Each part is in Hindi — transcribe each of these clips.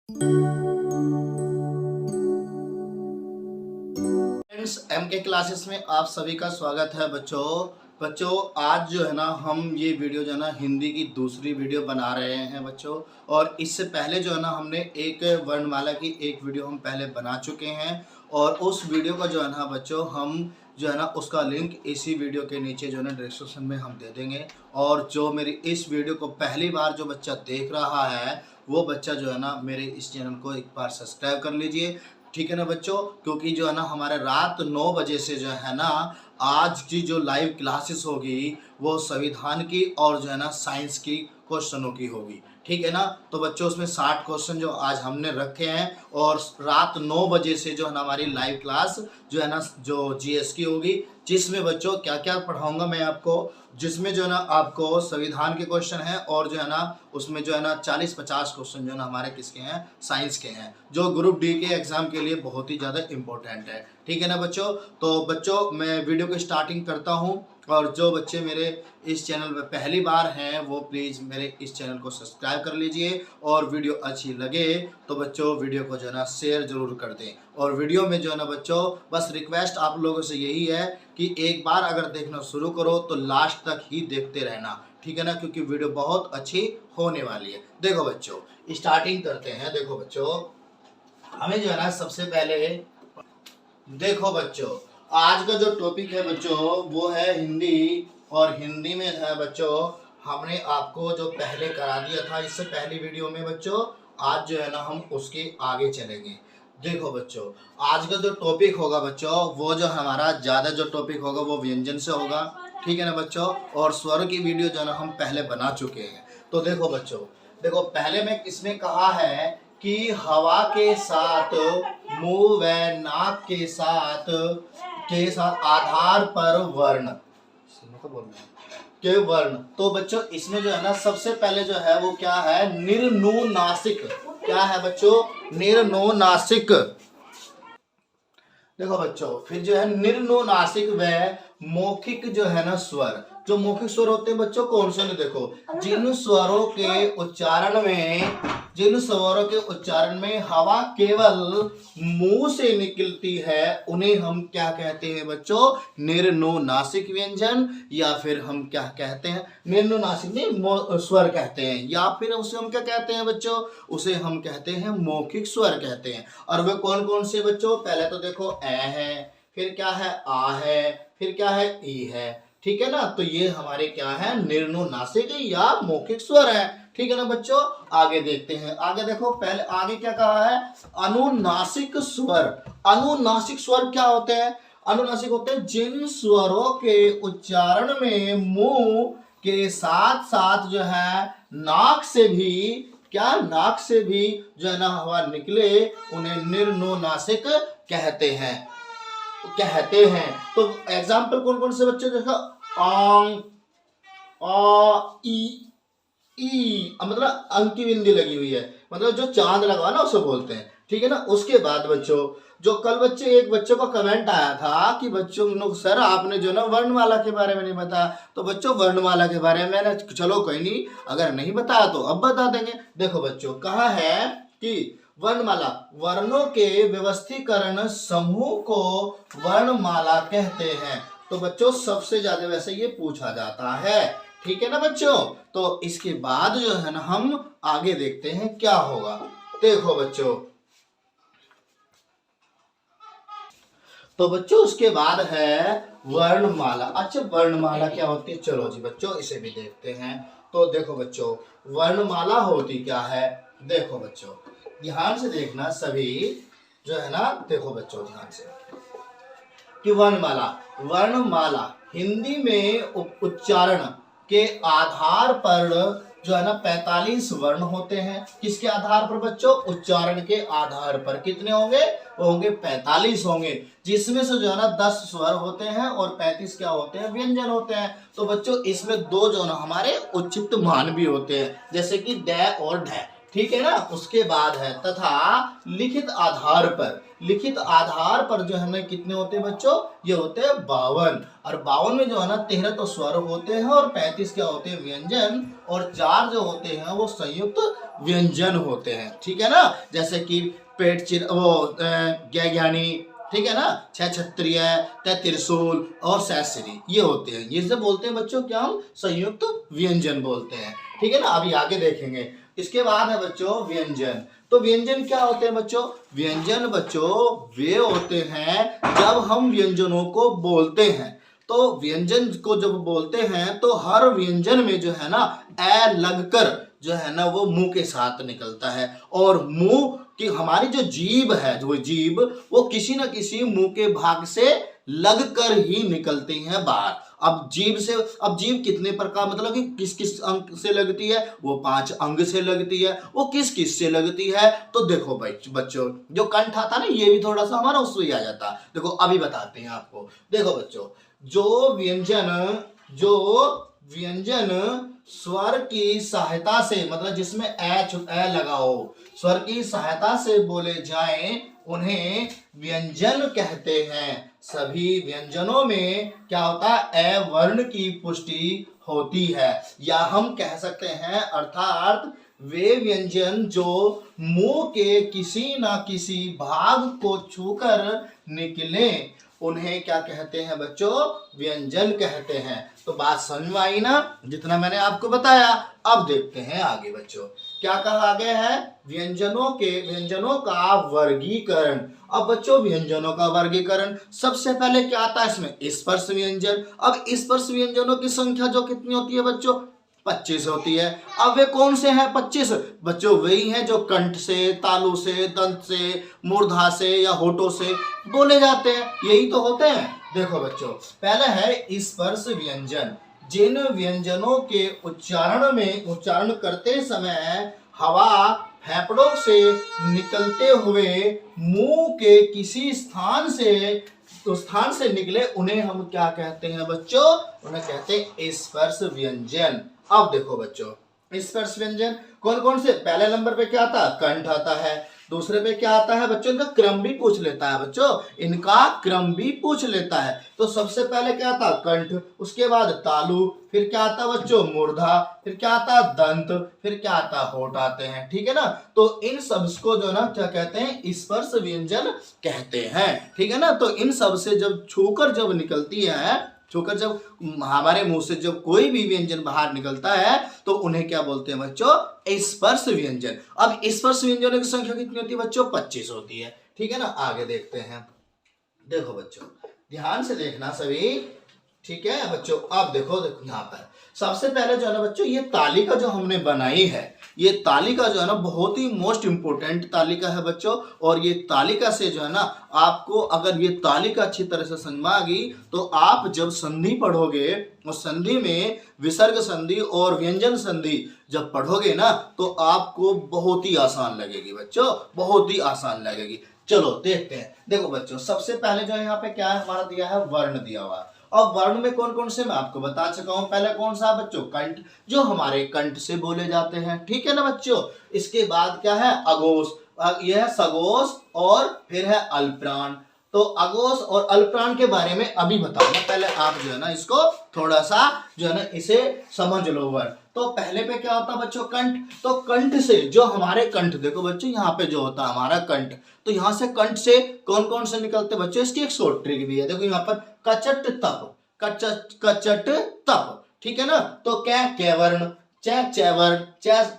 फ्रेंड्स, एम के क्लासेस में आप सभी का स्वागत है। बच्चों आज जो है ना हम ये वीडियो जो है ना हिंदी की दूसरी वीडियो बना रहे हैं बच्चों। और इससे पहले जो है ना हमने एक वर्णमाला की एक वीडियो हम पहले बना चुके हैं और उस वीडियो का जो है ना बच्चों हम जो है ना उसका लिंक इसी वीडियो के नीचे जो है ना डिस्क्रिप्शन में हम दे देंगे। और जो मेरी इस वीडियो को पहली बार जो बच्चा देख रहा है वो बच्चा जो है ना मेरे इस चैनल को एक बार सब्सक्राइब कर लीजिए, ठीक है ना बच्चों। क्योंकि जो है ना हमारे रात 9 बजे से जो है ना आज की जो लाइव क्लासेस होगी वो संविधान की और जो है ना साइंस की क्वेश्चनों की होगी, ठीक है ना। तो बच्चों उसमें 60 क्वेश्चन जो आज हमने रखे हैं और रात 9 बजे से जो है ना हमारी लाइव क्लास जो है ना जो जीएस की होगी, जिसमें बच्चों क्या क्या पढ़ाऊंगा मैं आपको, जिसमें जो है ना आपको संविधान के क्वेश्चन हैं और जो है ना उसमें जो है ना 40-50 क्वेश्चन जो है ना हमारे किसके हैं, साइंस के हैं, जो ग्रुप डी के एग्जाम के लिए बहुत ही ज़्यादा इंपॉर्टेंट है, ठीक है ना बच्चों। तो बच्चों मैं वीडियो की स्टार्टिंग करता हूँ और जो बच्चे मेरे इस चैनल में पहली बार हैं वो प्लीज़ मेरे इस चैनल को सब्सक्राइब कर लीजिए और वीडियो अच्छी लगे तो बच्चों वीडियो को जो है ना शेयर ज़रूर कर दें। और वीडियो में जो है ना बच्चों बस रिक्वेस्ट आप लोगों से यही है कि एक बार अगर देखना शुरू करो तो लास्ट तक ही देखते रहना, ठीक है ना, क्योंकि वीडियो बहुत अच्छी होने वाली है। देखो बच्चों स्टार्टिंग करते हैं। देखो बच्चों हमें जो है ना सबसे पहले देखो बच्चों आज का जो टॉपिक है बच्चों वो है हिंदी। और हिंदी में है बच्चों हमने आपको जो पहले करा दिया था इससे पहली वीडियो में बच्चों, आज जो है ना हम उसके आगे चलेंगे। देखो बच्चों आज का जो टॉपिक होगा बच्चों वो जो हमारा ज़्यादा जो टॉपिक होगा वो व्यंजन से होगा, ठीक है ना बच्चों। और स्वर की वीडियो जो है ना हम पहले बना चुके हैं। तो देखो बच्चों देखो पहले में इसमें कहा है कि हवा के साथ मुंह व नाक के साथ आधार पर वर्ण के वर्ण। तो बच्चों इसमें जो है ना सबसे पहले जो है वो क्या है, निर्नुनासिक। क्या है बच्चों, निर्नुनासिक। देखो बच्चों फिर जो है निर्नुनासिक व मौखिक जो है ना स्वर। जो मौखिक स्वर होते हैं बच्चों कौन से ने, देखो जिन स्वरों के उच्चारण में हवा केवल मुंह से निकलती है उन्हें हम क्या कहते हैं बच्चों, निर्नुनासिक व्यंजन, या फिर हम क्या कहते हैं, निर्नुनासिक नहीं स्वर कहते हैं, या फिर उसे हम क्या कहते हैं बच्चों, उसे हम कहते हैं मौखिक स्वर कहते हैं। और वे कौन कौन से बच्चों, पहले तो देखो ए है, फिर क्या है आ है, फिर क्या है ई है, ठीक है ना। तो ये हमारे क्या है, निर्नुनासिक या मौखिक स्वर है, ठीक है ना बच्चों। आगे देखते हैं, आगे देखो पहले आगे क्या कहा है, अनुनासिक स्वर। अनुनासिक स्वर क्या होते हैं, अनुनासिक होते हैं जिन स्वरों के उच्चारण में मुंह के साथ साथ जो है नाक से भी जो है ना हवा निकले उन्हें निर्नुनासिक कहते हैं। तो एग्जाम्पल कौन कौन से बच्चे, देखो आंग, आ ई मतलब अंक की बिंदी लगी हुई है, मतलब जो चांद लगा ना उसे बोलते हैं, ठीक है ना। उसके बाद बच्चों जो कल एक बच्चों का कमेंट आया था कि बच्चों सर आपने जो ना वर्णमाला के बारे में नहीं बताया। तो बच्चों वर्णमाला के बारे में मैंने चलो कोई नहीं, अगर नहीं बताया तो अब बता देंगे। देखो बच्चों कहा है कि वर्णमाला वर्णों के व्यवस्थीकरण समूह को वर्णमाला कहते हैं। तो बच्चों सबसे ज्यादा वैसे ये पूछा जाता है, ठीक है ना बच्चों। तो इसके बाद जो है ना हम आगे देखते हैं क्या होगा। देखो बच्चों तो बच्चों उसके बाद है वर्णमाला। अच्छा वर्णमाला क्या होती है, चलो जी बच्चों इसे भी देखते हैं। तो देखो बच्चों वर्णमाला होती क्या है, देखो बच्चों ध्यान से देखना सभी जो है ना, देखो बच्चों ध्यान से कि वर्णमाला हिंदी में उच्चारण के आधार पर जो है ना 45 वर्ण होते हैं। किसके आधार पर बच्चों, उच्चारण के आधार पर। कितने होंगे, वो होंगे 45 होंगे, जिसमें से जो है ना 10 स्वर होते हैं और 35 क्या होते हैं, व्यंजन होते हैं। तो बच्चों इसमें दो जो ना हमारे उच्चित मान भी होते हैं, जैसे कि ड और ढ, ठीक है ना। उसके बाद है तथा लिखित आधार पर जो है ना कितने होते हैं बच्चों, ये होते हैं 52। और 52 में जो है ना 13 तो स्वर होते हैं और 35 क्या होते हैं व्यंजन, और 4 जो होते हैं वो संयुक्त व्यंजन होते हैं। ठीक है ना, जैसे कि पेट चिर वो ज्ञानी, ठीक है ना, छह क्षत्रिय, तय त्रिशूल और सहस्री, ये होते हैं। ये से बोलते हैं बच्चों क्या, हम संयुक्त व्यंजन बोलते हैं। ठीक है ना, अभी आगे देखेंगे। इसके बाद है बच्चों व्यंजन। तो व्यंजन क्या होते हैं बच्चों, व्यंजन बच्चों वे होते हैं जब हम व्यंजनों को बोलते हैं। तो व्यंजन को जब बोलते हैं तो हर व्यंजन में जो है ना ए लगकर जो है ना वो मुंह के साथ निकलता है, और मुंह की हमारी जो जीभ है, जो जीभ वो किसी न किसी मुंह के भाग से लगकर ही निकलती है बाहर। अब जीभ कितने प्रकार, मतलब कि किस किस अंग से लगती है, वो 5 अंग से लगती है। वो किस किस से लगती है, तो देखो भाई बच्चों, जो कंठ आता ना ये भी थोड़ा सा हमारा उसमें आ जाता है। देखो अभी बताते हैं आपको। देखो बच्चों, जो व्यंजन स्वर की सहायता से, मतलब जिसमें ए लगा हो, स्वर की सहायता से बोले जाएं उन्हें व्यंजन कहते हैं। सभी व्यंजनों में क्या होता है, ए वर्ण की पुष्टि होती है, या हम कह सकते हैं अर्थात वे व्यंजन जो मुंह के किसी ना किसी भाग को छूकर निकले उन्हें क्या कहते हैं बच्चों, व्यंजन कहते हैं। तो बात समझ में आई ना, जितना मैंने आपको बताया। अब देखते हैं आगे बच्चों क्या कहा गया है, व्यंजनों का वर्गीकरण। अब बच्चों व्यंजनों का वर्गीकरण, सबसे पहले क्या आता है इसमें, स्पर्श व्यंजन। अब स्पर्श व्यंजनों की संख्या जो कितनी होती है बच्चों, 25 होती है। अब वे कौन से हैं 25 बच्चों, वही हैं जो कंठ से, तालु से, दंत से, मूर्धा से या होठों से बोले जाते हैं, यही तो होते हैं। देखो बच्चों, पहला है स्पर्श व्यंजन। जिन व्यंजनों के उच्चारण करते समय हवा फेफड़ों से निकलते हुए मुंह के किसी स्थान से निकले उन्हें हम क्या कहते हैं बच्चों, उन्हें कहते हैं स्पर्श व्यंजन। अब देखो बच्चों, स्पर्श व्यंजन कौन कौन से, पहले नंबर पे क्या आता है, कंठ आता है। दूसरे पे क्या आता है बच्चों, इनका क्रम भी पूछ लेता है बच्चों, इनका क्रम भी पूछ लेता है। तो सबसे पहले क्या आता है, कंठ, उसके बाद तालु, फिर क्या आता है बच्चों, मूर्धा, फिर क्या आता है, दंत, फिर क्या आता है, होठ आते हैं। ठीक है ना, तो इन सब को जो ना क्या कहते हैं, स्पर्श व्यंजन कहते हैं। ठीक है ना, तो इन सब से जब छूकर जब निकलती है, छूकर जब हमारे मुंह से जब कोई भी व्यंजन बाहर निकलता है तो उन्हें क्या बोलते हैं बच्चों, स्पर्श व्यंजन। अब स्पर्श व्यंजनों की संख्या कितनी होती है बच्चों, 25 होती है। ठीक है ना, आगे देखते हैं। देखो बच्चों, ध्यान से देखना सभी, ठीक है बच्चों। अब देखो यहाँ पर सबसे पहले जो है ना बच्चों, ये तालिका जो हमने बनाई है, ये तालिका जो है ना बहुत ही मोस्ट इंपोर्टेंट तालिका है बच्चों। और ये तालिका से जो है ना आपको, अगर ये तालिका अच्छी तरह से समझ में आ गई तो आप जब संधि पढ़ोगे, उस संधि में विसर्ग संधि और व्यंजन संधि जब पढ़ोगे ना तो आपको बहुत ही आसान लगेगी बच्चों, बहुत ही आसान लगेगी। चलो देखते हैं। देखो बच्चों, सबसे पहले जो है यहाँ पे क्या है, हमारा दिया है वर्ण दिया हुआ। और वर्ण में कौन कौन से मैं आपको बता चुका हूं। पहले कौन सा बच्चों, कंठ, जो हमारे कंठ से बोले जाते हैं। ठीक है ना बच्चों, इसके बाद क्या है, अघोष, यह है सघोष, और फिर है अल्पप्राण। तो अघोष और अल्पप्राण के बारे में अभी बताऊंगा, पहले आप जो है ना इसको थोड़ा सा जो है ना इसे समझ लो। वर्ण तो पहले पे क्या होता है बच्चों, कंठ। तो कंठ से जो हमारे कंठ, देखो बच्चों यहाँ पे जो होता है हमारा कंठ, तो यहाँ से कंठ से कौन कौन से निकलते बच्चों, इसकी एक शॉर्ट ट्रिक भी है। देखो यहाँ पर कचट तप, कचट तप, ठीक है ना। तो क्या, कैवर्ण, चैवर्ण,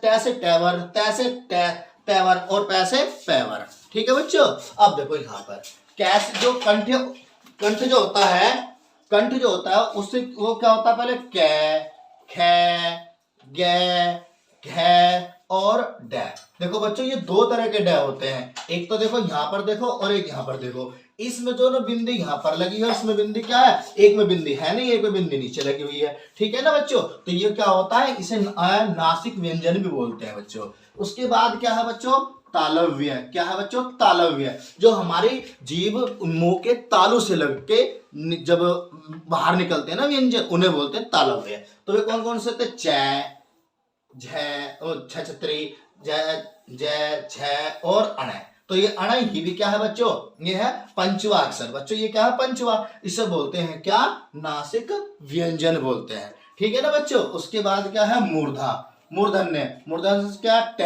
तैसे टैवर्ण, तैसे तैवर्ण और पैसे पैवर्ण। ठीक है बच्चों। अब देखो यहाँ पर कैसे, जो कंठ जो होता है, कंठ जो होता है उससे वो क्या होता है, पहले कै, खे, गे, घे और डै। देखो बच्चों, ये दो तरह के डै होते हैं। एक तो देखो यहाँ पर देखो और एक यहाँ पर देखो। इसमें जो ना बिंदी यहाँ पर लगी है, इसमें बिंदी क्या है, एक में बिंदी है नहीं, एक में बिंदी नीचे लगी हुई है। ठीक है ना बच्चों, तो ये क्या होता है, इसे नासिक व्यंजन भी बोलते हैं बच्चों। उसके बाद क्या है बच्चों, तालव्य। क्या है बच्चों, तालव्य, जो हमारी जीभ मुंह के तालु से लग के जब बाहर निकलते हैं ना व्यंजन, उन्हें बोलते हैं तालव्य। तो वे कौन कौन से थे, च, झ, छत्री, जय जय झ और अण। तो ये अण ही भी क्या है बच्चों, ये है पंचवा अक्षर। बच्चों ये क्या है, पंचवा। इसे बोलते हैं क्या, नासिक व्यंजन बोलते हैं। ठीक है ना बच्चों। उसके बाद क्या है, मूर्धा, मूर्धन्य। मूर्धन्य से क्या, ट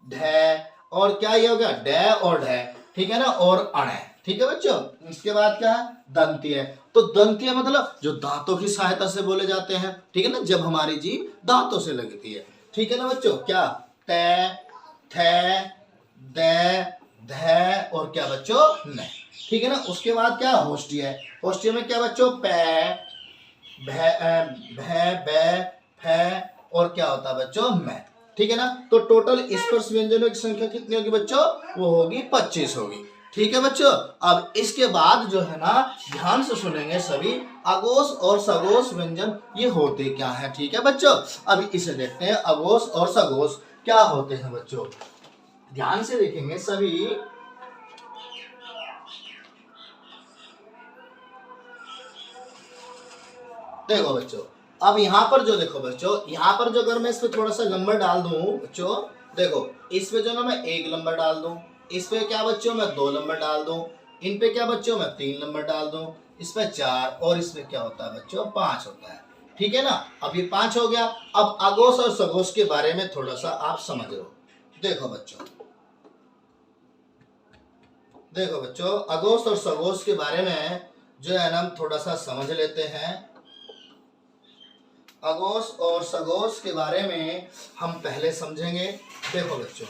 ढ और क्या ये हो गया, ड और ढ। ठीक है ना, और अण। ठीक है बच्चों। इसके बाद क्या है, दंतीय। तो दंतीय मतलब जो दांतों की सहायता से बोले जाते हैं। ठीक है ना, जब हमारी जीभ दांतों से लगती है। ठीक है ना बच्चों। क्या, त थ द ध और क्या बच्चों, न। ठीक है ना। उसके बाद क्या, होष्टीय है। होष्टीय में क्या बच्चों, प भ ब फ और क्या होता है बच्चों, मैं। ठीक है ना। तो टोटल स्पर्श व्यंजनों की संख्या कितनी होगी बच्चों, वो होगी 25 होगी। ठीक है बच्चों। अब इसके बाद जो है ना, ध्यान से सुनेंगे सभी, अघोष और सघोष व्यंजन ये होते क्या है। ठीक है बच्चों। अब इसे देखते हैं, अघोष और सघोष क्या होते हैं बच्चों। ध्यान से देखेंगे सभी। देखो बच्चों, अब यहाँ पर जो देखो बच्चों, यहाँ पर जो अगर मैं इस पे थोड़ा सा नंबर डाल दूं बच्चों, देखो इस पे जो ना मैं 1 नंबर डाल दूं, इस पे क्या बच्चों मैं 2 नंबर डाल दूं, इन पे क्या बच्चों मैं 3 नंबर डाल दूं, इस पे 4 और इसमें क्या होता है बच्चों 5 होता है। ठीक है ना। अब ये 5 हो गया। अब अघोष और सघोष के बारे में थोड़ा सा आप समझ लो। देखो बच्चों, देखो बच्चों, अघोष और सघोष के बारे में जो है ना हम थोड़ा सा समझ लेते हैं। अघोष और सघोष के बारे में हम पहले समझेंगे। देखो बच्चों,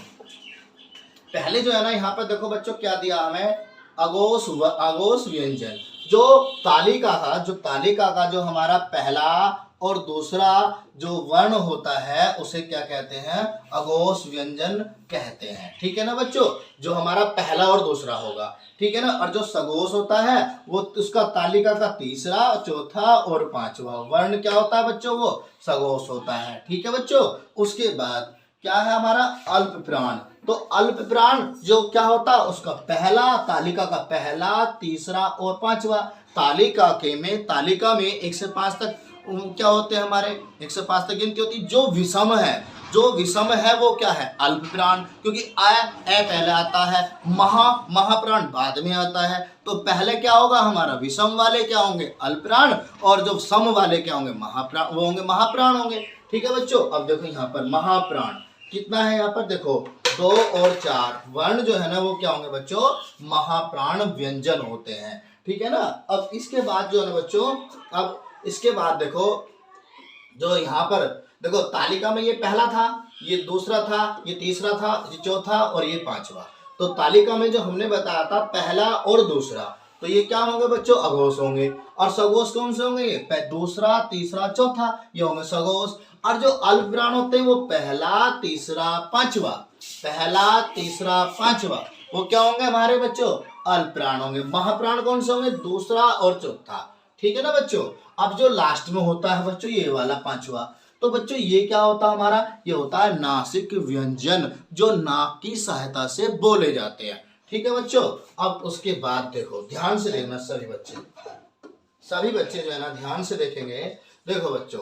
पहले जो है ना यहाँ पर देखो बच्चों क्या दिया हमें, अघोष व्यंजन। जो तालिका का जो हमारा पहला और दूसरा जो वर्ण होता है उसे क्या कहते हैं, अघोष व्यंजन कहते हैं। ठीक है ना बच्चों, जो हमारा पहला और दूसरा होगा। ठीक है ना। और जो सघोष होता है वो उसका तालिका का तीसरा, चौथा और पांचवा वर्ण क्या होता है बच्चों, वो सघोष होता है। ठीक है बच्चों। उसके बाद क्या है हमारा, अल्प प्राण। तो अल्प प्राण जो क्या होता है, उसका पहला, तालिका का पहला, तीसरा और पांचवा। तालिका में 1 से 5 तक क्या होते हैं हमारे, 1 से 5 तक गिनती होती। जो विषम है वो क्या है, अल्प प्राण। क्योंकि ए पहले आता है, महाप्राण बाद में आता है। तो पहले क्या होगा हमारा, विषम वाले क्या होंगे, अल्प प्राण, और जो सम वाले क्या होंगे, महाप्राण, वो होंगे महाप्राण होंगे। ठीक है बच्चों। अब देखो यहाँ पर महाप्राण कितना है, यहाँ पर देखो 2 और 4 वर्ण जो है ना वो क्या होंगे बच्चों, महाप्राण व्यंजन होते हैं। ठीक है ना। अब इसके बाद जो है ना बच्चों, अब इसके बाद देखो जो यहाँ पर देखो तालिका में ये पहला था, ये दूसरा था, ये तीसरा था, ये चौथा और ये पांचवा। तो तालिका में जो हमने बताया था पहला और दूसरा, तो ये क्या होंगे बच्चों, अघोष होंगे। और सघोष कौन से होंगे, ये दूसरा, तीसरा, चौथा, ये होंगे सघोष। और जो अल्प प्राण होते हैं वो पहला, तीसरा, पांचवा, पहला, तीसरा, पांचवा, वो क्या होंगे हमारे बच्चों, अल्प प्राण होंगे। महाप्राण कौन से होंगे, दूसरा और चौथा। ठीक है ना बच्चों। अब जो लास्ट में होता है बच्चों ये वाला पांचवा, तो बच्चों ये क्या होता है हमारा, ये होता है नासिक व्यंजन, जो नाक की सहायता से बोले जाते हैं। ठीक है बच्चों। अब उसके बाद देखो, ध्यान से देखना सभी बच्चे जो है ना ध्यान से देखेंगे। देखो बच्चों,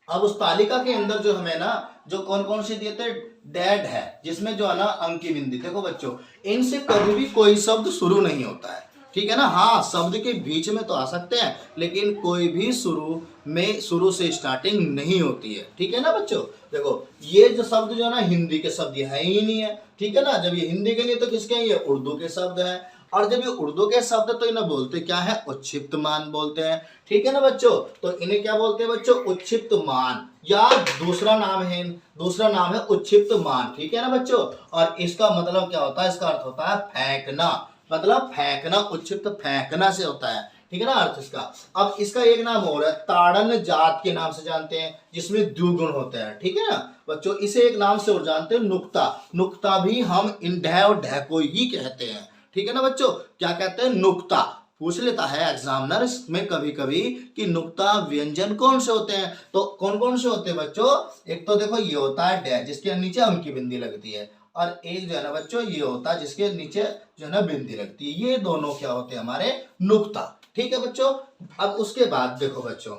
अब उस तालिका के अंदर जो हमें ना जो कौन कौन से दिए थे, डेड है, जिसमें जो है ना अंकी बिंदी। देखो बच्चों, इनसे कभी भी कोई शब्द शुरू नहीं होता है। ठीक है ना। हाँ, शब्द के बीच में तो आ सकते हैं, लेकिन कोई भी शुरू से स्टार्टिंग नहीं होती है। ठीक है ना बच्चों। देखो ये जो शब्द जो है ना हिंदी के शब्द है ही नहीं है। ठीक है ना। जब ये हिंदी के नहीं तो किसके हैं, ये उर्दू के शब्द है। और जब ये उर्दू के शब्द तो इन्हें बोलते क्या है, उच्छिप्त मान बोलते हैं। ठीक है ना बच्चों। तो इन्हें क्या बोलते हैं बच्चों, उच्छिप्त मान, या दूसरा नाम है उच्छिप्त मान। ठीक है ना बच्चों। और इसका मतलब क्या होता है, इसका अर्थ होता है फेंकना, मतलब फेंकना, उच्छिप्त फेंकना से होता है। ठीक है ना अर्थ इसका। अब इसका एक नाम और है, ताड़न जात के नाम से जानते हैं, जिसमें द्विगुण होते हैं। ठीक है ना बच्चों। इसे एक नाम से और जानते हैं, नुक्ता। नुक्ता भी हम इन ढ और ढ को ही कहते हैं। ठीक है ना बच्चों। क्या कहते हैं, नुक्ता। पूछ लेता है एग्जामिनर में कभी कभी कि नुक्ता व्यंजन कौन से होते हैं। तो कौन कौन से होते हैं बच्चों, एक तो देखो ये होता है डैश, जिसके नीचे अंकी बिंदी लगती है, और एक जो है ना बच्चों ये होता है जिसके नीचे जो है ना बिंदी लगती है। ये दोनों क्या होते हैं हमारे, नुक्ता। ठीक है बच्चों। अब उसके बाद देखो बच्चों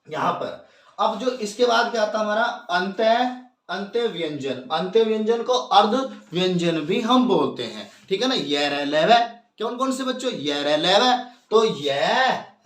यहाँ पर, अब जो इसके बाद क्या आता है हमारा, अंत्य व्यंजन, अंत्य व्यंजन को अर्ध व्यंजन भी हम बोलते हैं, ठीक है ना। ये रे ले वे, कौन कौन से बच्चों, ये रे ले वे, तो ये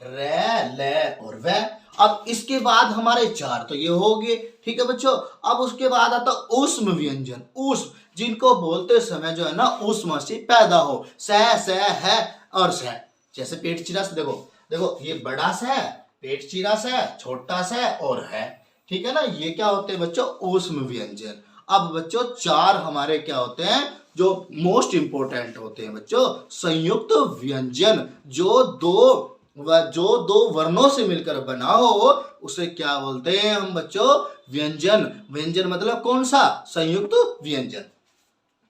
रे ले और वे। अब इसके बाद हमारे चार तो ये हो गए, ठीक है बच्चों। अब उसके बाद आता ऊष्म व्यंजन, ऊष्म, जिनको बोलते समय जो है ना ऊष्म से पैदा हो, स है और स, जैसे पेट चिरा से, देखो देखो ये बड़ा सा है, पेट चिरा सा है, छोटा सा है और है, ठीक है ना। ये क्या होते हैं बच्चों, ऊष्म व्यंजन। अब बच्चों चार हमारे क्या होते हैं जो मोस्ट इंपोर्टेंट होते हैं बच्चों, संयुक्त व्यंजन, जो दो वर्णों से मिलकर बना हो उसे क्या बोलते हैं हम बच्चों, व्यंजन। व्यंजन मतलब कौन सा, संयुक्त व्यंजन,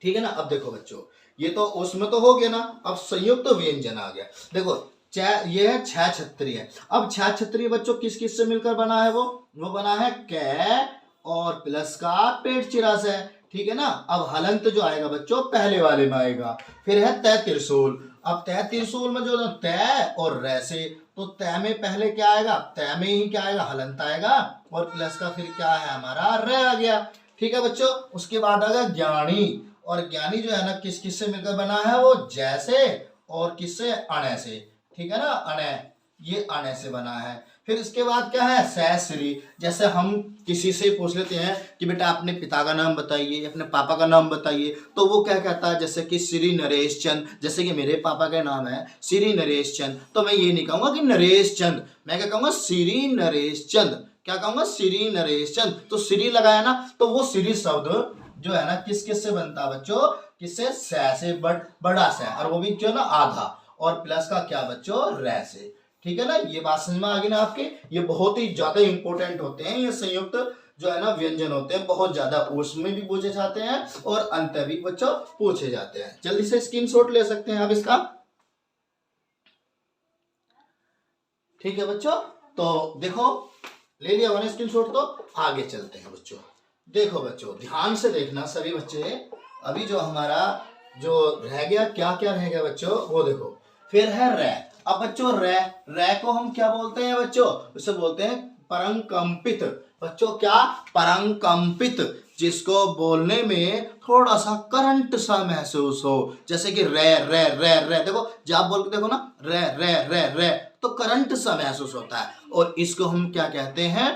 ठीक है ना। अब देखो बच्चों ये तो उसमें तो हो गया ना, अब संयुक्त व्यंजन आ गया। देखो ये है छह छत्रीय। अब छह छत्रीय बच्चों किस किस से मिलकर बना है, वो बना है कै और प्लस का पेट चिरा से, ठीक है ना। अब हलंत जो आएगा बच्चों पहले वाले में आएगा। फिर है तय त्रिशूल। अब तय त्रिशूल में जो तय और रै से, तो तय में पहले क्या आएगा, तय में ही क्या आएगा, हलंत आएगा और प्लस का फिर क्या है हमारा रे आ गया, ठीक है बच्चों। उसके बाद आएगा ज्ञानी, और ज्ञानी जो है ना किस किस से मिलकर बना है, वो जैसे और किससे, अणे से, ठीक है ना, अणे, ये अणे से बना है। फिर इसके बाद क्या है, सहश्री। जैसे हम किसी से पूछ लेते हैं कि बेटा अपने पिता का नाम बताइए, अपने पापा का नाम बताइए, तो वो क्या कहता है, जैसे कि श्री नरेश चंद, जैसे कि मेरे पापा का नाम है श्री नरेश चंद, तो मैं ये नहीं कहूंगा कि नरेश चंद, मैं क्या कहूंगा, श्री नरेश चंद, क्या कहूंगा, श्री नरेश चंद। तो श्री लगाया ना, तो वो श्री शब्द जो है ना किस किस से बनता है बच्चों, किससे, से बड़ा से, और वो भी जो ना आधा, और प्लस का क्या बच्चों, रे से, ठीक है ना। ये बात समझ में आ गई ना आपके। ये बहुत ही ज्यादा इंपॉर्टेंट होते हैं, ये संयुक्त जो है ना व्यंजन होते हैं, बहुत ज्यादा उसमें भी पूछे जाते हैं और अंत भी बच्चों पूछे जाते हैं। जल्दी से स्क्रीनशॉट ले सकते हैं आप इसका, ठीक है बच्चों। तो देखो ले लिया मैंने स्क्रीनशॉट, तो आगे चलते हैं बच्चों। देखो बच्चों ध्यान से देखना सभी बच्चे, अभी जो हमारा जो रह गया, क्या क्या रह गया बच्चों, वो देखो। फिर है रे। अब बच्चों रे को हम क्या बोलते हैं बच्चों, उसे बोलते हैं परंकंपित। बच्चों क्या, परंकंपित, जिसको बोलने में थोड़ा सा करंट सा महसूस हो, जैसे कि रे रे रे रे, देखो जब आप बोल के देखो ना, रे रे रे रे, तो करंट सा महसूस होता है, और इसको हम क्या कहते हैं,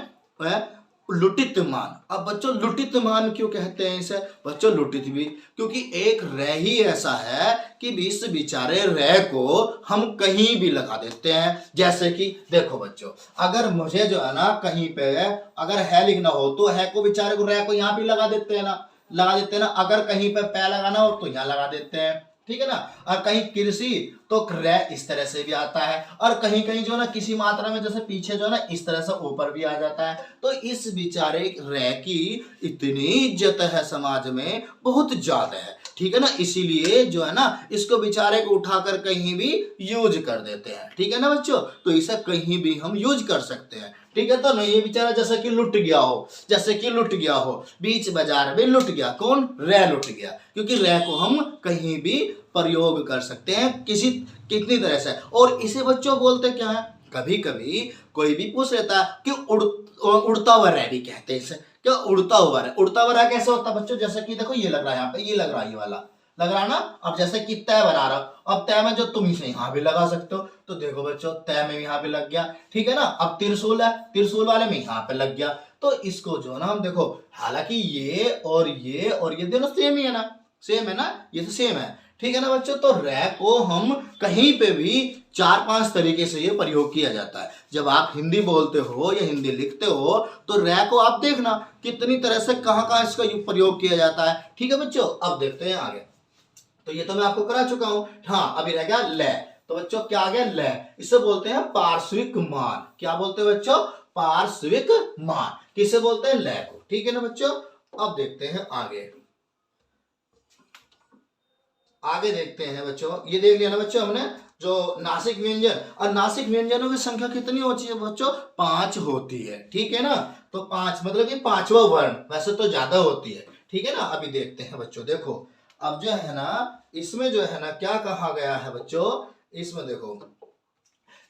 लुटित मान। अब बच्चों लुटित मान क्यों कहते हैं इसे बच्चों, लुटित भी क्योंकि एक रे ही ऐसा है कि इस बेचारे रे को हम कहीं भी लगा देते हैं। जैसे कि देखो बच्चों, अगर मुझे जो है ना कहीं पे अगर है लिखना हो, तो है को बेचारे को, रे को यहाँ भी लगा देते हैं ना, अगर कहीं पे पै लगाना हो तो यहाँ लगा देते हैं, ठीक है ना। और कहीं कृषि तो रे इस तरह से भी आता है, और कहीं कहीं जो ना किसी मात्रा में जैसे पीछे जो ना इस तरह से ऊपर भी आ जाता है। तो इस बेचारे रे की इतनी इज्जत है समाज में, बहुत ज्यादा है, ठीक है ना। इसीलिए जो है ना इसको बेचारे को उठाकर कहीं भी यूज कर देते हैं, ठीक है ना बच्चों। तो इसे कहीं भी हम यूज कर सकते हैं, ठीक है। तो नहीं, ये बेचारा जैसे कि लुट गया हो, जैसे कि लुट गया हो, बीच बाजार में लुट गया, कौन, रे लुट गया, क्योंकि रे को हम कहीं भी प्रयोग कर सकते हैं कितनी तरह से। और इसे बच्चों बोलते क्या है, कभी कभी कोई भी पूछ लेता है कि उड़ता हुआ रे भी कहते हैं इसे, क्या उड़ता हुआ रे। उड़ता हुआ रे कैसे होता है बच्चों, जैसे कि देखो ये लग रहा है यहाँ पे, ये लग रहा है, ये वाला लग रहा है ना। अब जैसे कि तय बना रहा, अब तय में जो तुम इसे यहाँ भी लगा सकते हो, तो देखो बच्चों तय में यहाँ पे लग गया, ठीक है ना। अब त्रिशूल है, त्रिशूल वाले में यहाँ पे लग गया, तो इसको जो ना हम देखो, हालांकि ये और ये दोनों सेम ही है ना, सेम है ना, ये तो सेम है, ठीक है ना बच्चों। तो रे को हम कहीं पे भी 4-5 तरीके से ये प्रयोग किया जाता है। जब आप हिंदी बोलते हो या हिंदी लिखते हो, तो रे को आप देखना कितनी तरह से कहाँ कहाँ इसका प्रयोग किया जाता है, ठीक है बच्चों। अब देखते हैं आगे, तो ये तो मैं आपको करा चुका हूं। हाँ अभी रह गया ले। तो बच्चों क्या आ गया, ले। इसे बोलते हैं पार्श्विक मान। क्या बोलते हैं बच्चों, पार्श्विक मान। किसे बोलते हैं, ले को, ठीक है ना बच्चों। अब देखते हैं आगे, आगे देखते हैं बच्चों। ये देख लिया ना बच्चों हमने जो नासिक व्यंजन, और नासिक व्यंजनों की संख्या कितनी होती है बच्चों, 5 होती है, ठीक है ना। तो 5 मतलब कि 5वां वर्ण, वैसे तो ज्यादा होती है, ठीक है ना। अभी देखते हैं बच्चों, देखो अब जो है ना इसमें जो है ना क्या कहा गया है बच्चों, इसमें देखो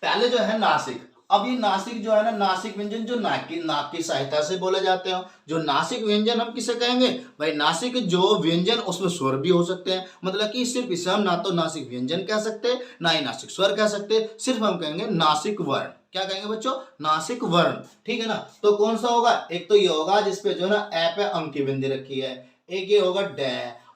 पहले जो है नासिक, अब ये नासिक जो है ना, नासिक व्यंजन जो नाक की सहायता से बोले जाते हैं, जो नासिक व्यंजन हम किसे कहेंगे भाई, नासिक जो व्यंजन उसमें स्वर भी हो सकते हैं, मतलब कि सिर्फ इसे हम ना तो नासिक व्यंजन कह सकते ना ही नासिक स्वर कह सकते, सिर्फ हम कहेंगे नासिक वर्ण। क्या कहेंगे बच्चों, नासिक वर्ण, ठीक है ना। तो कौन सा होगा, एक तो ये होगा जिसपे जो है ना ए पे अंक की बिंदी रखी है, एक ये होगा डे,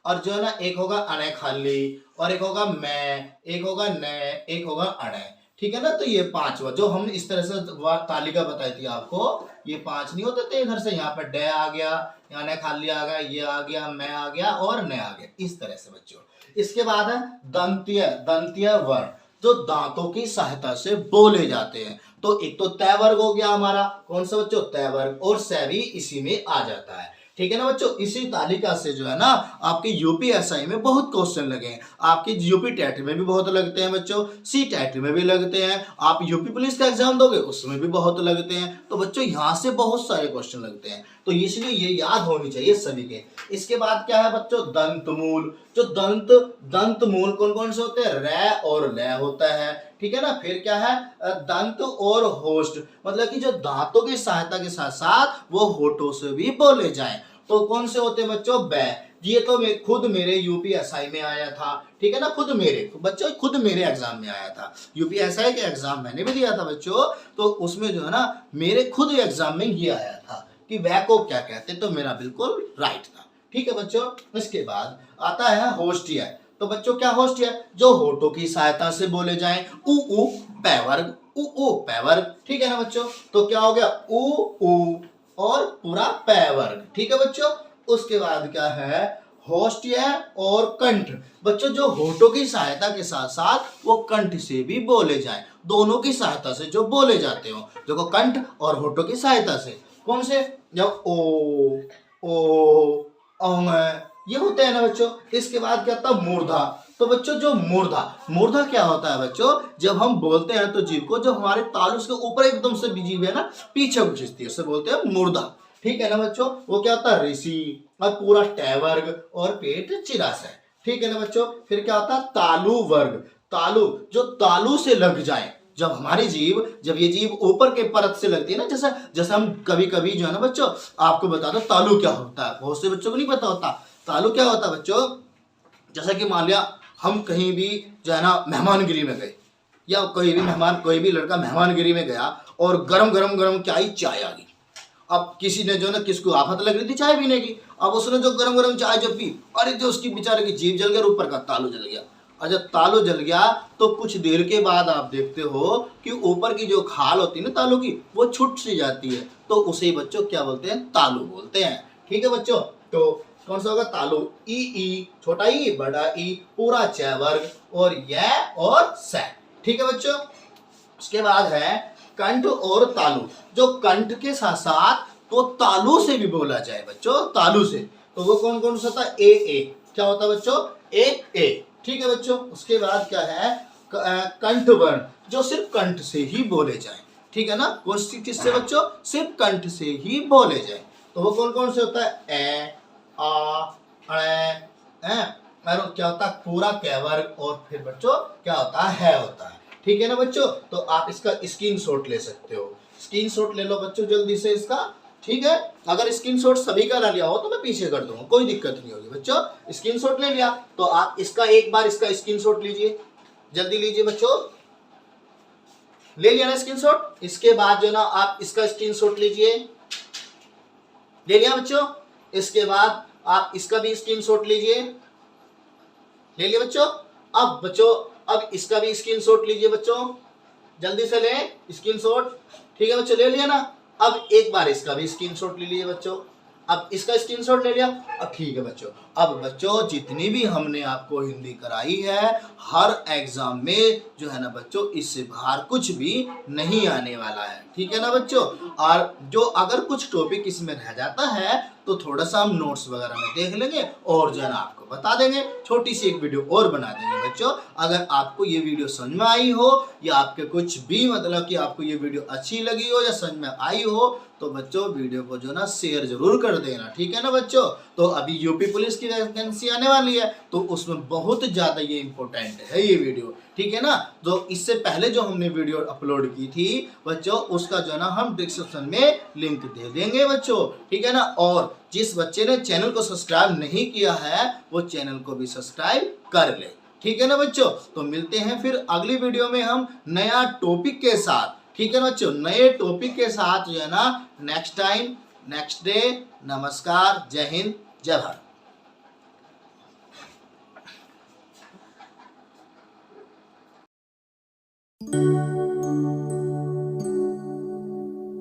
और जो है ना एक होगा अने खाली, और एक होगा मैं, एक होगा न, एक होगा अणे, ठीक है ना। तो ये पांचवा जो हम इस तरह से तालिका बताई थी आपको, ये पांच नहीं होते थे, इधर से यहाँ पे डे आ गया, यहाँ ने खाली आ गया, ये आ गया, मैं आ गया और न आ गया, इस तरह से बच्चों। इसके बाद है दंतीय, दंतीय वर्ण जो दांतों की सहायता से बोले जाते हैं। तो एक तो तय वर्ग हो गया हमारा, कौन सा बच्चों, तय वर्ग, और स भी इसी में आ जाता है, ठीक है ना बच्चों। इसी तालिका से जो है ना आपके यूपीएसआई में बहुत क्वेश्चन लगे हैं, आपके यूपी टेट में भी बहुत लगते हैं बच्चों, सी टेट में भी लगते हैं, आप यूपी पुलिस का एग्जाम दोगे उसमें भी बहुत लगते हैं। तो बच्चों यहाँ से बहुत सारे क्वेश्चन लगते हैं, तो इसलिए ये याद होनी चाहिए सभी के। इसके बाद क्या है बच्चों, दंतमूल, जो दंतमूल कौन कौन से होते हैं, रै और लय होता है, ठीक है ना। फिर क्या है, दंत और होष्ट, मतलब कि जो दांतों की सहायता के साथ साथ वो होठों से भी बोले जाएं, तो कौन से होते हैं बच्चों, बै। ये तो खुद मेरे यूपीएसआई में आया था, ठीक है ना, खुद मेरे बच्चों, खुद मेरे एग्जाम में आया था, यूपीएसआई के एग्जाम मैंने भी दिया था बच्चों, तो उसमें जो है ना मेरे खुद एग्जाम में ये आया था कि वै को क्या कहते, तो मेरा बिल्कुल राइट था, ठीक है बच्चों। इसके बाद आता है होष्टिया। तो बच्चों क्या होष्टिया, जो होठों की सहायता से बोले जाएं, उ उ पै वर्ग, उ उ पै वर्ग, ठीक है ना बच्चों। तो क्या हो गया, उ उ और पूरा पै वर्ग, ठीक है बच्चों। उसके बाद क्या है, होष्टिया और कंठ, बच्चों जो होठों की सहायता के साथ साथ वो कंठ से भी बोले जाएं, दोनों की सहायता से जो बोले जाते हो, देखो कंठ और होठों की सहायता से, कौन से, जब ओ ये होते हैं ना बच्चों। इसके बाद क्या होता है, मूर्धा। तो बच्चों जो मूर्धा क्या होता है बच्चों, जब हम बोलते हैं तो जीभ को जो हमारे तालुस के ऊपर एकदम से जीभ है ना पीछे को खींचती है, उसे बोलते हैं मूर्धा, ठीक है ना बच्चों। वो क्या होता है, ऋषि, और पूरा टै वर्ग और पेट चिराशय, ठीक है ना बच्चों। फिर क्या होता है, तालु वर्ग, तालु जो तालु से लग जाए, जब हमारी जीभ, जब ये जीभ ऊपर के परत से लगती है ना, जैसे जैसे हम कभी कभी जो है ना बच्चों, आपको बता दो तालु क्या होता है, बहुत से बच्चों को नहीं पता होता तालु क्या होता है बच्चों। जैसा कि मान लिया हम कहीं भी जो है ना मेहमानगिरी में गए, या कोई भी लड़का मेहमानगिरी में गया और गरम गरम गरम क्या आई, चाय आ गई। अब किसी ने जो ना, किसको आफत लग रही थी चाय पीने की, अब उसने जो गरम गरम चाय जब पी, अरे जो उसकी बेचारे की जीभ जल गया, ऊपर का तालु जल गया। और जब तालु जल गया तो कुछ देर के बाद आप देखते हो कि ऊपर की जो खाल होती है ना तालु की, वो छूट सी जाती है, तो उसे बच्चों क्या बोलते हैं, तालु बोलते हैं, ठीक है बच्चों। तो कौन सा होगा, तालु, ई छोटा ई बड़ा ई पूरा च वर्ग, और य और स, ठीक है बच्चों। उसके बाद है कंठ और तालु, जो कंठ के साथ साथ तो तालु से भी बोला जाए बच्चों, तालु से, तो वो कौन कौन सा होता है, ए क्या होता है बच्चों, ए, ठीक है बच्चों। उसके बाद क्या है, कंठ वर्ण, जो सिर्फ कंठ से ही बोले जाए, ठीक है ना, कौन सी किससे बच्चों, सिर्फ कंठ से ही बोले जाए, तो वो कौन कौन से होता है, ए आ और क्या होता है, पूरा कै वर्ग, और फिर बच्चों क्या होता है, ठीक है ना बच्चों। तो आप इसका स्क्रीनशॉट ले सकते हो, स्क्रीनशॉट ले लो बच्चों जल्दी से इसका, ठीक है। अगर स्क्रीनशॉट सभी का ना लिया हो तो मैं पीछे कर दूंगा, कोई दिक्कत नहीं होगी बच्चों। स्क्रीनशॉट ले लिया तो आप इसका एक बार इसका स्क्रीनशॉट लीजिए, जल्दी लीजिए बच्चों, ले लिया ना स्क्रीनशॉट। इसके बाद जो ना आप इसका स्क्रीनशॉट लीजिए, ले लिया बच्चों। इसके बाद आप इसका भी स्क्रीनशॉट लीजिए, ले लिया बच्चों। अब बच्चों अब इसका भी स्क्रीनशॉट लीजिए बच्चों, जल्दी से लें स्क्रीनशॉट, ठीक है बच्चों, ले लिया ना। अब एक बार इसका भी स्क्रीनशॉट ले लीजिए बच्चों, अब इसका स्क्रीनशॉट ले लिया, अब ठीक है बच्चों। अब बच्चों जितनी भी हमने आपको हिंदी कराई है, हर एग्जाम में जो है ना बच्चों, इससे बाहर कुछ भी नहीं आने वाला है, ठीक है ना बच्चों। और जो अगर कुछ टॉपिक इसमें रह जाता है तो थोड़ा सा हम नोट्स वगैरह में देख लेंगे और जो है ना आपको बता देंगे, छोटी सी एक वीडियो और बना देंगे बच्चों। अगर आपको ये वीडियो समझ में आई हो, या आपके कुछ भी मतलब कि आपको ये वीडियो अच्छी लगी हो या समझ में आई हो, तो बच्चों वीडियो को जो ना शेयर जरूर कर देना, ठीक है ना बच्चों। तो अभी यूपी पुलिस की वैकेंसी आने वाली है, तो उसमें बहुत ज़्यादा ये इम्पोर्टेंट है ये वीडियो, ठीक है ना। तो इससे पहले जो हमने वीडियो अपलोड की थी बच्चों, उसका जो है ना हम डिस्क्रिप्शन में लिंक दे देंगे बच्चों, ठीक है ना। और जिस बच्चे ने चैनल को सब्सक्राइब नहीं किया है वो चैनल को भी सब्सक्राइब कर ले, ठीक है ना बच्चों। तो मिलते हैं फिर अगली वीडियो में हम नया टॉपिक के साथ, ठीक है ना बच्चों, नए टॉपिक के साथ जो है ना नेक्स्ट टाइम, नेक्स्ट डे। नमस्कार, जय हिंद, जय भारत।